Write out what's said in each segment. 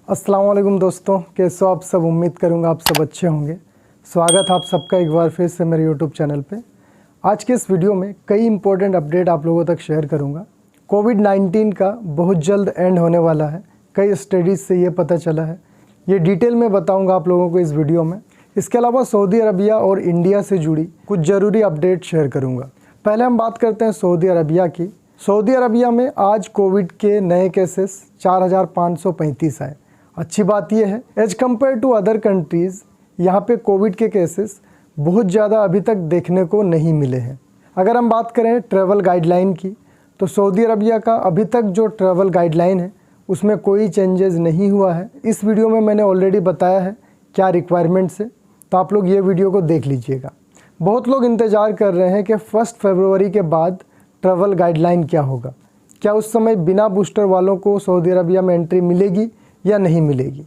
अस्सलाम वालेकुम दोस्तों, कैसे हो आप सब। उम्मीद करूंगा आप सब अच्छे होंगे। स्वागत है आप सबका एक बार फिर से मेरे यूट्यूब चैनल पे। आज के इस वीडियो में कई इंपॉर्टेंट अपडेट आप लोगों तक शेयर करूंगा। कोविड-19 का बहुत जल्द एंड होने वाला है, कई स्टडीज़ से ये पता चला है। ये डिटेल में बताऊँगा आप लोगों को इस वीडियो में। इसके अलावा सऊदी अरबिया और इंडिया से जुड़ी कुछ ज़रूरी अपडेट शेयर करूँगा। पहले हम बात करते हैं सऊदी अरबिया की। सऊदी अरबिया में आज कोविड के नए केसेस 4535 आए। अच्छी बात यह है, as compare to other countries यहाँ पे कोविड के केसेस बहुत ज़्यादा अभी तक देखने को नहीं मिले हैं। अगर हम बात करें ट्रैवल गाइडलाइन की, तो सऊदी अरबिया का अभी तक जो ट्रैवल गाइडलाइन है उसमें कोई चेंजेस नहीं हुआ है। इस वीडियो में मैंने ऑलरेडी बताया है क्या रिक्वायरमेंट्स है, तो आप लोग ये वीडियो को देख लीजिएगा। बहुत लोग इंतज़ार कर रहे हैं कि 1 फरवरी के बाद ट्रैवल गाइडलाइन क्या होगा, क्या उस समय बिना बूस्टर वालों को सऊदी अरबिया में एंट्री मिलेगी या नहीं मिलेगी।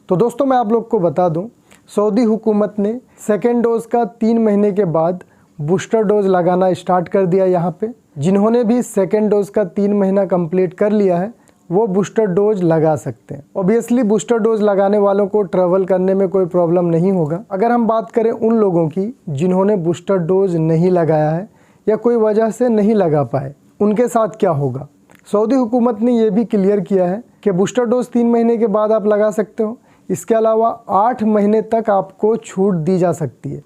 तो दोस्तों मैं आप लोग को बता दूं, सऊदी हुकूमत ने सेकेंड डोज़ का 3 महीने के बाद बूस्टर डोज़ लगाना स्टार्ट कर दिया। यहाँ पे जिन्होंने भी सेकेंड डोज़ का 3 महीना कंप्लीट कर लिया है वो बूस्टर डोज लगा सकते हैं। ऑब्वियसली बूस्टर डोज लगाने वालों को ट्रैवल करने में कोई प्रॉब्लम नहीं होगा। अगर हम बात करें उन लोगों की जिन्होंने बूस्टर डोज नहीं लगाया है या कोई वजह से नहीं लगा पाए, उनके साथ क्या होगा। सऊदी हुकूमत ने यह भी क्लियर किया है कि बूस्टर डोज 3 महीने के बाद आप लगा सकते हो। इसके अलावा 8 महीने तक आपको छूट दी जा सकती है।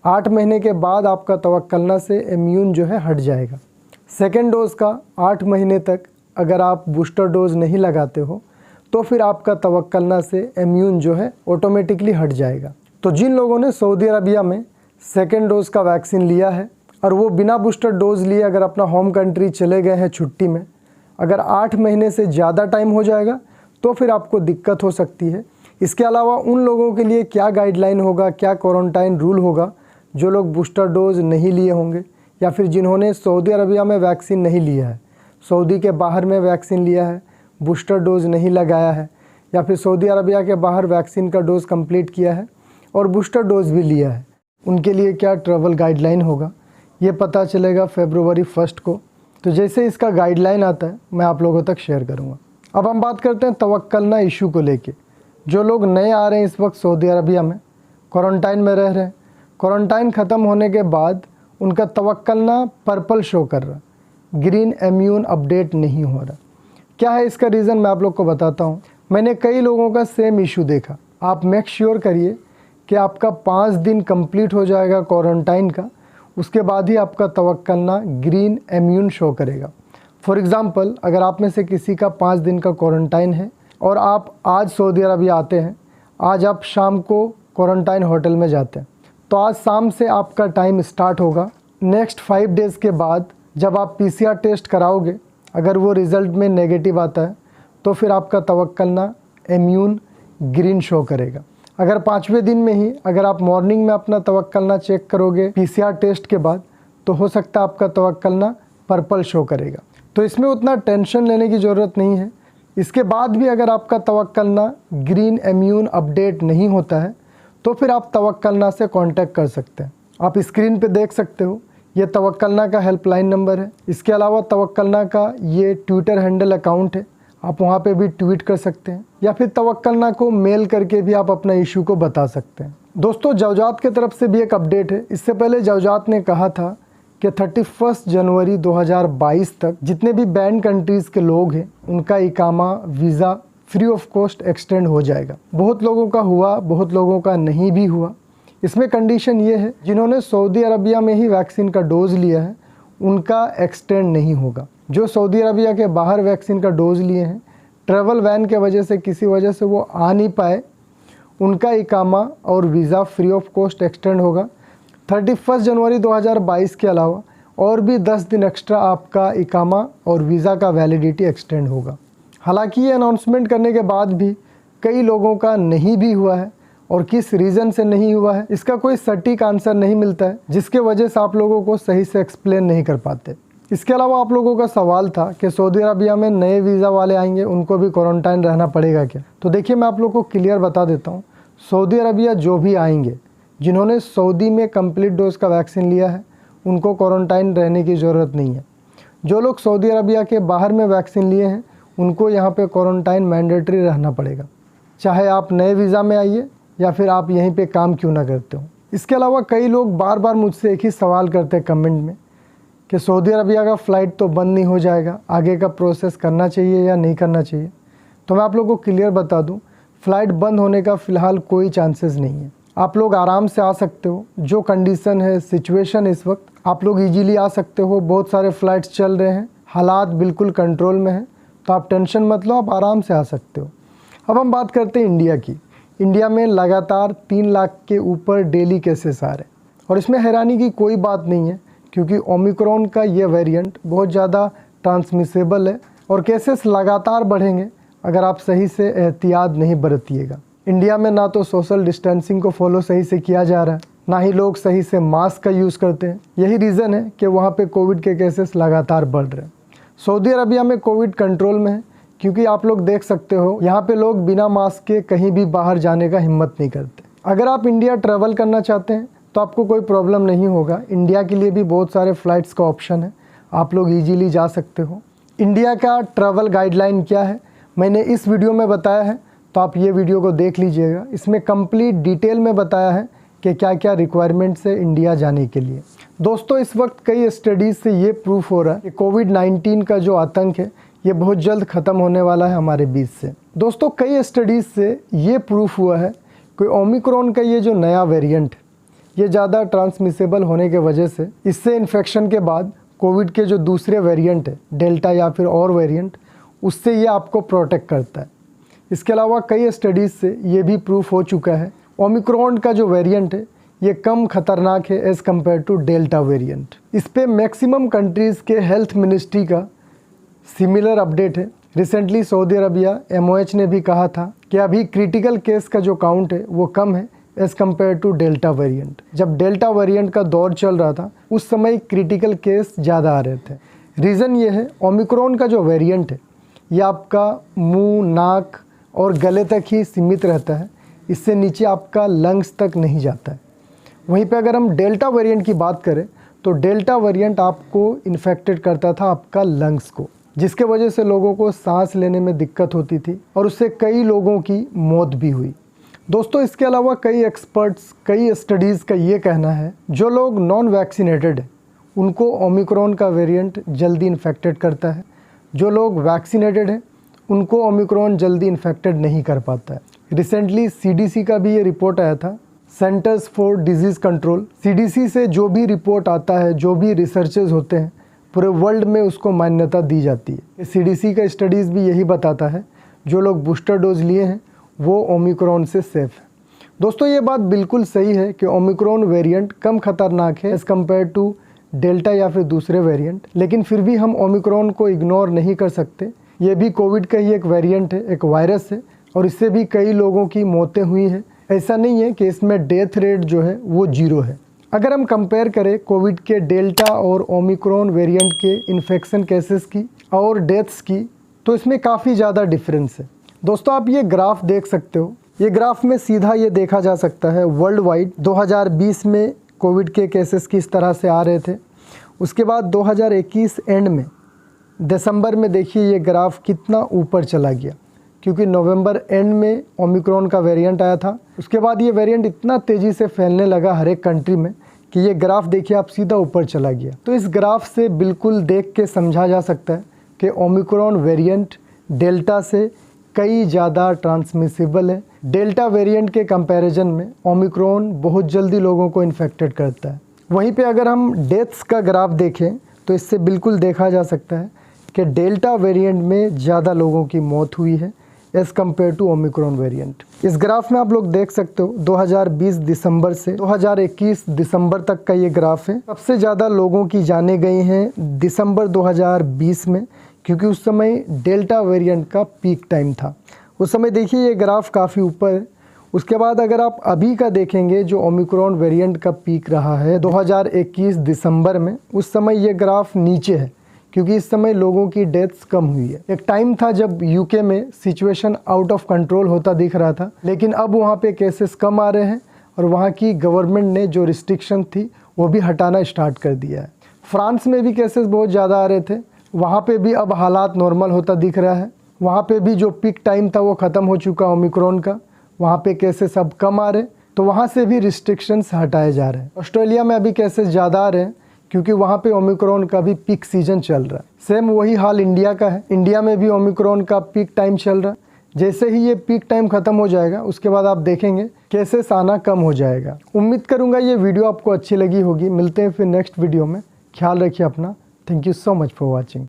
8 महीने के बाद आपका तवक्कलना से इम्यून जो है हट जाएगा। सेकेंड डोज का 8 महीने तक अगर आप बूस्टर डोज नहीं लगाते हो तो फिर आपका तवक्कलना से इम्यून जो है ऑटोमेटिकली हट जाएगा। तो जिन लोगों ने सऊदी अरबिया में सेकेंड डोज का वैक्सीन लिया है और वो बिना बूस्टर डोज लिए अगर अपना होम कंट्री चले गए हैं छुट्टी में, अगर 8 महीने से ज़्यादा टाइम हो जाएगा तो फिर आपको दिक्कत हो सकती है। इसके अलावा उन लोगों के लिए क्या गाइडलाइन होगा, क्या क्वारंटाइन रूल होगा जो लोग बूस्टर डोज नहीं लिए होंगे या फिर जिन्होंने सऊदी अरबिया में वैक्सीन नहीं लिया है, सऊदी के बाहर में वैक्सीन लिया है, बूस्टर डोज नहीं लगाया है, या फिर सऊदी अरबिया के बाहर वैक्सीन का डोज कंप्लीट किया है और बूस्टर डोज भी लिया है, उनके लिए क्या ट्रैवल गाइडलाइन होगा ये पता चलेगा फरवरी 1 को। तो जैसे इसका गाइडलाइन आता है मैं आप लोगों तक शेयर करूंगा। अब हम बात करते हैं तवक्कलना इशू को लेके। जो लोग नए आ रहे हैं इस वक्त सऊदी अरबिया में, क्वारंटाइन में रह रहे हैं, क्वारंटाइन ख़त्म होने के बाद उनका तवक्कलना पर्पल शो कर रहा, ग्रीन इम्यून अपडेट नहीं हो रहा। क्या है इसका रीज़न, मैं आप लोग को बताता हूँ। मैंने कई लोगों का सेम इशू देखा। आप मेक श्योर करिए कि आपका 5 दिन कंप्लीट हो जाएगा क्वारंटाइन का, उसके बाद ही आपका तवक्कलना ग्रीन इम्यून शो करेगा। फॉर एग्ज़ाम्पल, अगर आप में से किसी का 5 दिन का क्वारंटाइन है और आप आज सऊदी अरबिया आते हैं, आज आप शाम को क्वारंटाइन होटल में जाते हैं, तो आज शाम से आपका टाइम स्टार्ट होगा। नेक्स्ट 5 डेज़ के बाद जब आप PCR टेस्ट कराओगे, अगर वो रिज़ल्ट में नेगेटिव आता है तो फिर आपका तवक्कलना इम्यून ग्रीन शो करेगा। अगर 5वें दिन में ही अगर आप मॉर्निंग में अपना तवक्कलना चेक करोगे PCR टेस्ट के बाद, तो हो सकता है आपका तवक्कलना पर्पल शो करेगा। तो इसमें उतना टेंशन लेने की ज़रूरत नहीं है। इसके बाद भी अगर आपका तवक्कलना ग्रीन इम्यून अपडेट नहीं होता है तो फिर आप तवक्कलना से कांटेक्ट कर सकते हैं। आप स्क्रीन पे देख सकते हो, ये तवक्कलना का हेल्पलाइन नंबर है। इसके अलावा तवक्कलना का ये ट्विटर हैंडल अकाउंट है, आप वहाँ पे भी ट्वीट कर सकते हैं या फिर तवक्कलना को मेल करके भी आप अपना इशू को बता सकते हैं। दोस्तों जवजात की तरफ से भी एक अपडेट है। इससे पहले जवजात ने कहा था कि 31 जनवरी 2022 तक जितने भी बैन कंट्रीज़ के लोग हैं उनका इकामा visa free of cost extend हो जाएगा। बहुत लोगों का हुआ, बहुत लोगों का नहीं भी हुआ। इसमें कंडीशन ये है, जिन्होंने सऊदी अरबिया में ही वैक्सीन का डोज़ लिया है उनका एक्सटेंड नहीं होगा। जो सऊदी अरबिया के बाहर वैक्सीन का डोज़ लिए हैं, ट्रैवल बैन के वजह से किसी वजह से वो आ नहीं पाए, उनका इकामा और visa free of cost extend होगा। 31 जनवरी 2022 के अलावा और भी 10 दिन एक्स्ट्रा आपका इकामा और वीज़ा का वैलिडिटी एक्सटेंड होगा। हालांकि ये अनाउंसमेंट करने के बाद भी कई लोगों का नहीं भी हुआ है, और किस रीज़न से नहीं हुआ है इसका कोई सटीक आंसर नहीं मिलता है, जिसके वजह से आप लोगों को सही से एक्सप्लेन नहीं कर पाते। इसके अलावा आप लोगों का सवाल था कि सऊदी अरबिया में नए वीज़ा वाले आएंगे उनको भी क्वारंटाइन रहना पड़ेगा क्या। तो देखिए मैं आप लोगों को क्लियर बता देता हूँ, सऊदी अरबिया जो भी आएंगे जिन्होंने सऊदी में कंप्लीट डोज का वैक्सीन लिया है उनको क्वारंटाइन रहने की ज़रूरत नहीं है। जो लोग सऊदी अरबिया के बाहर में वैक्सीन लिए हैं उनको यहाँ पे क्वारंटाइन मैंडेटरी रहना पड़ेगा। चाहे आप नए वीज़ा में आइए या फिर आप यहीं पे काम क्यों ना करते हो। इसके अलावा कई लोग बार बार मुझसे एक ही सवाल करते हैं कमेंट में कि सऊदी अरबिया का फ़्लाइट तो बंद नहीं हो जाएगा, आगे का प्रोसेस करना चाहिए या नहीं करना चाहिए। तो मैं आप लोगों को क्लियर बता दूं, फ़्लाइट बंद होने का फ़िलहाल कोई चांसेस नहीं है। आप लोग आराम से आ सकते हो। जो कंडीशन है, सिचुएशन इस वक्त, आप लोग ईजीली आ सकते हो। बहुत सारे फ़्लाइट्स चल रहे हैं, हालात बिल्कुल कंट्रोल में हैं, तो आप टेंशन मत लो, आप आराम से आ सकते हो। अब हम बात करते हैं इंडिया की। इंडिया में लगातार 3 लाख के ऊपर डेली केसेस आ रहे हैं और इसमें हैरानी की कोई बात नहीं है, क्योंकि ओमिक्रॉन का ये वेरिएंट बहुत ज़्यादा ट्रांसमिसेबल है और केसेस लगातार बढ़ेंगे अगर आप सही से एहतियात नहीं बरतिएगा। इंडिया में ना तो सोशल डिस्टेंसिंग को फॉलो सही से किया जा रहा है, ना ही लोग सही से मास्क का यूज़ करते हैं। यही रीज़न है कि वहाँ पे कोविड के केसेस लगातार बढ़ रहे हैं। सऊदी अरबिया में कोविड कंट्रोल में है, क्योंकि आप लोग देख सकते हो यहाँ पे लोग बिना मास्क के कहीं भी बाहर जाने का हिम्मत नहीं करते। अगर आप इंडिया ट्रैवल करना चाहते हैं तो आपको कोई प्रॉब्लम नहीं होगा। इंडिया के लिए भी बहुत सारे फ़्लाइट्स का ऑप्शन है, आप लोग ईजीली जा सकते हो। इंडिया का ट्रैवल गाइडलाइन क्या है मैंने इस वीडियो में बताया है, तो आप ये वीडियो को देख लीजिएगा। इसमें कंप्लीट डिटेल में बताया है कि क्या क्या रिक्वायरमेंट्स है इंडिया जाने के लिए। दोस्तों, इस वक्त कई स्टडीज़ से ये प्रूफ हो रहा है कि कोविड-19 का जो आतंक है ये बहुत जल्द ख़त्म होने वाला है हमारे बीच से। दोस्तों, कई स्टडीज़ से ये प्रूफ हुआ है कि ओमिक्रॉन का ये जो नया वेरिएंट ये ज़्यादा ट्रांसमिसेबल होने के वजह से इससे इन्फेक्शन के बाद कोविड के जो दूसरे वेरिएंट है, डेल्टा या फिर और वेरिएंट, उससे ये आपको प्रोटेक्ट करता है। इसके अलावा कई स्टडीज़ से ये भी प्रूफ हो चुका है ओमिक्रॉन का जो वेरिएंट है ये कम खतरनाक है as compare to delta variant. इस पर मैक्सिमम कंट्रीज़ के हेल्थ मिनिस्ट्री का सिमिलर अपडेट है। रिसेंटली सऊदी अरबिया MOH ने भी कहा था कि अभी क्रिटिकल केस का जो काउंट है वो कम है as compare to delta variant. जब डेल्टा वेरिएंट का दौर चल रहा था उस समय क्रिटिकल केस ज़्यादा आ रहे थे। रीज़न ये है, ओमिक्रॉन का जो वेरिएंट है ये आपका मुंह, नाक और गले तक ही सीमित रहता है, इससे नीचे आपका लंग्स तक नहीं जाता है। वहीं पे अगर हम डेल्टा वेरिएंट की बात करें तो डेल्टा वेरिएंट आपको इन्फेक्टेड करता था आपका लंग्स को, जिसके वजह से लोगों को सांस लेने में दिक्कत होती थी और उससे कई लोगों की मौत भी हुई। दोस्तों, इसके अलावा कई एक्सपर्ट्स, कई स्टडीज़ का ये कहना है जो लोग नॉन वैक्सीनेटेड हैं उनको ओमिक्रॉन का वेरिएंट जल्दी इन्फेक्टेड करता है, जो लोग वैक्सीनेटेड हैं उनको ओमिक्रॉन जल्दी इन्फेक्टेड नहीं कर पाता है। रिसेंटली CDC का भी ये रिपोर्ट आया था, centres for disease control. CDC से जो भी रिपोर्ट आता है, जो भी रिसर्चेज होते हैं, पूरे वर्ल्ड में उसको मान्यता दी जाती है। CDC का स्टडीज़ भी यही बताता है जो लोग बूस्टर डोज लिए हैं वो ओमिक्रॉन से सेफ़ है। दोस्तों, ये बात बिल्कुल सही है कि ओमिक्रॉन वेरिएंट कम खतरनाक है एज़ कम्पेयर टू डेल्टा या फिर दूसरे वेरिएंट, लेकिन फिर भी हम ओमिक्रॉन को इग्नोर नहीं कर सकते। ये भी कोविड का ही एक वेरिएंट है, एक वायरस है और इससे भी कई लोगों की मौतें हुई हैं। ऐसा नहीं है कि इसमें डेथ रेट जो है वो 0 है। अगर हम कंपेयर करें कोविड के डेल्टा और ओमिक्रॉन वेरिएंट के इन्फेक्शन केसेस की और डेथ्स की, तो इसमें काफ़ी ज़्यादा डिफरेंस है। दोस्तों, आप ये ग्राफ देख सकते हो। ये ग्राफ में सीधा ये देखा जा सकता है वर्ल्ड वाइड 2020 में कोविड के केसेस किस तरह से आ रहे थे। उसके बाद 2021 एंड में दिसंबर में देखिए ये ग्राफ कितना ऊपर चला गया, क्योंकि नवंबर एंड में ओमिक्रॉन का वेरिएंट आया था। उसके बाद ये वेरिएंट इतना तेज़ी से फैलने लगा हर एक कंट्री में कि ये ग्राफ देखिए आप सीधा ऊपर चला गया। तो इस ग्राफ से बिल्कुल देख के समझा जा सकता है कि ओमिक्रॉन वेरिएंट डेल्टा से कई ज़्यादा ट्रांसमिसिबल है। डेल्टा वेरिएंट के कंपैरिजन में ओमिक्रॉन बहुत जल्दी लोगों को इन्फेक्टेड करता है। वहीं पे अगर हम डेथ्स का ग्राफ देखें तो इससे बिल्कुल देखा जा सकता है कि डेल्टा वेरिएंट में ज़्यादा लोगों की मौत हुई है as compare to omicron variant. इस ग्राफ में आप लोग देख सकते हो 2020 दिसंबर से 2021 दिसंबर तक का ये ग्राफ है। सबसे ज़्यादा लोगों की जानें गई हैं दिसंबर 2020 में, क्योंकि उस समय डेल्टा वेरिएंट का पीक टाइम था। उस समय देखिए ये ग्राफ काफ़ी ऊपर है। उसके बाद अगर आप अभी का देखेंगे जो ओमिक्रॉन वेरिएंट का पीक रहा है 2021 दिसंबर में, उस समय ये ग्राफ नीचे है, क्योंकि इस समय लोगों की डेथ्स कम हुई है। एक टाइम था जब यूके में सिचुएशन आउट ऑफ कंट्रोल होता दिख रहा था, लेकिन अब वहाँ पे केसेस कम आ रहे हैं और वहाँ की गवर्नमेंट ने जो रिस्ट्रिक्शन थी वो भी हटाना स्टार्ट कर दिया है। फ्रांस में भी केसेस बहुत ज़्यादा आ रहे थे, वहाँ पे भी अब हालात नॉर्मल होता दिख रहा है। वहाँ पे भी जो पीक टाइम था वो ख़त्म हो चुका ओमिक्रॉन का, वहाँ पे केसेस अब कम आ रहे, तो वहाँ से भी रिस्ट्रिक्शंस हटाए जा रहे हैं। ऑस्ट्रेलिया में अभी केसेस ज़्यादा आ रहे हैं क्योंकि वहाँ पे ओमिक्रॉन का भी पीक सीजन चल रहा है। सेम वही हाल इंडिया का है, इंडिया में भी ओमिक्रॉन का पीक टाइम चल रहा है। जैसे ही ये पीक टाइम ख़त्म हो जाएगा उसके बाद आप देखेंगे केसेस आना कम हो जाएगा। उम्मीद करूँगा ये वीडियो आपको अच्छी लगी होगी। मिलते हैं फिर नेक्स्ट वीडियो में। ख्याल रखिए अपना। Thank you so much for watching.